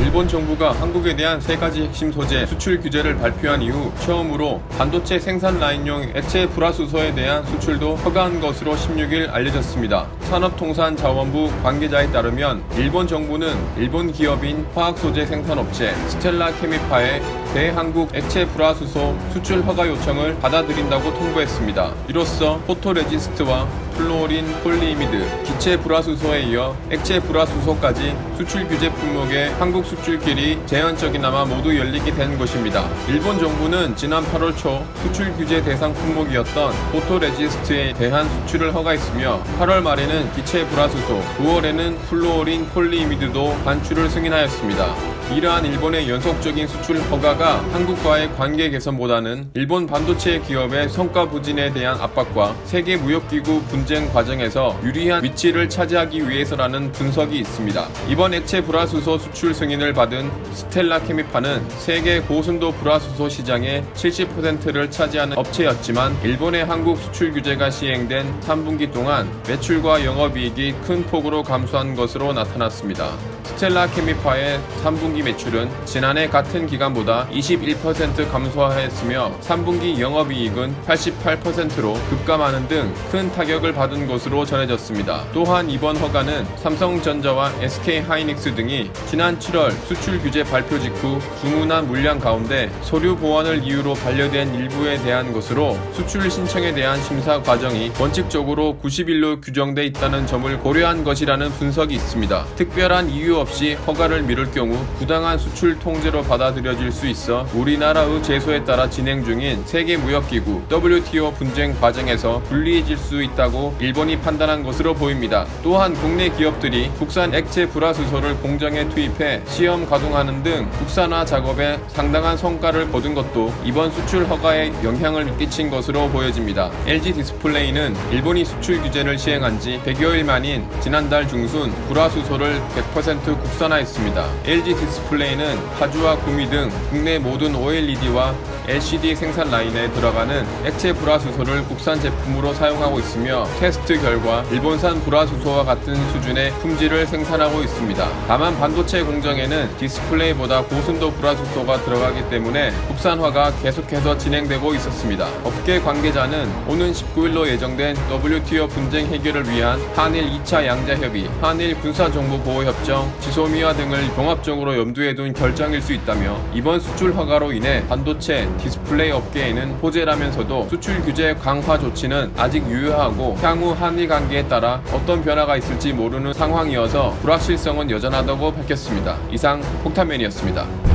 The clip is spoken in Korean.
일본 정부가 한국에 대한 3가지 핵심 소재 수출 규제를 발표한 이후 처음으로 반도체 생산 라인용 액체 불화수소에 대한 수출도 허가한 것으로 16일 알려졌습니다. 산업통상자원부 관계자에 따르면 일본 정부는 일본 기업인 화학소재 생산업체 스텔라 케미파의 대한국 액체 불화수소 수출 허가 요청을 받아들인다고 통보했습니다. 이로써 포토레지스트와 플루오린 폴리이미드, 기체 불화수소에 이어 액체 불화수소까지 수출 규제 품목의 한국 수출길이 제한적이나마 모두 열리게 된 것입니다. 일본 정부는 지난 8월 초 수출 규제 대상 품목이었던 포토레지스트에 대한 수출을 허가했으며 8월 말에는 기체 불화수소, 9월에는 플루오린 폴리이미드도 반출을 승인하였습니다. 이러한 일본의 연속적인 수출 허가가 한국과의 관계 개선보다는 일본 반도체 기업의 성과 부진에 대한 압박과 세계 무역기구 분쟁 과정에서 유리한 위치를 차지하기 위해서라는 분석이 있습니다. 이번 액체 불화수소 수출 승인을 받은 스텔라 케미파는 세계 고순도 불화수소 시장의 70%를 차지하는 업체였지만 일본의 한국 수출 규제가 시행된 3분기 동안 매출과 영업이익이 큰 폭으로 감소한 것으로 나타났습니다. 스텔라 케미파의 3분기 매출은 지난해 같은 기간보다 21% 감소하였으며 3분기 영업이익은 88%로 급감하는 등 큰 타격을 받은 것으로 전해졌습니다. 또한 이번 허가는 삼성전자와 SK하이닉스 등이 지난 7월 수출 규제 발표 직후 주문한 물량 가운데 서류 보완을 이유로 반려된 일부에 대한 것으로 수출 신청에 대한 심사 과정이 원칙적으로 90일로 규정돼 있다는 점을 고려한 것이라는 분석이 있습니다. 특별한 이유 없이 허가를 미룰 경우 부당한 수출 통제로 받아들여질 수 있어 우리나라의 제소에 따라 진행 중인 세계무역기구 WTO 분쟁 과정에서 불리해질 수 있다고 일본이 판단한 것으로 보입니다. 또한 국내 기업들이 국산 액체 불화수소를 공장에 투입해 시험 가동하는 등 국산화 작업에 상당한 성과를 거둔 것도 이번 수출 허가에 영향을 끼친 것으로 보여집니다. LG 디스플레이는 일본이 수출 규제를 시행한 지 100여일 만인 지난달 중순 불화수소를 100% 국산화했습니다. LG 디스플레이는 파주와 구미 등 국내 모든 OLED와 LCD 생산 라인에 들어가는 액체 불화수소를 국산 제품으로 사용하고 있으며 테스트 결과 일본산 불화수소와 같은 수준의 품질을 생산하고 있습니다. 다만 반도체 공정에는 디스플레이보다 고순도 불화수소가 들어가기 때문에 국산화가 계속해서 진행되고 있었습니다. 업계 관계자는 오는 19일로 예정된 WTO 분쟁 해결을 위한 한일 2차 양자협의, 한일 군사정보보호협정, 지소미아 등을 종합적으로 염두에 둔 결정일 수 있다며 이번 수출 허가로 인해 반도체, 디스플레이 업계에는 호재라면서도 수출 규제 강화 조치는 아직 유효하고 향후 한일 관계에 따라 어떤 변화가 있을지 모르는 상황이어서 불확실성은 여전하다고 밝혔습니다. 이상 폭탄맨이었습니다.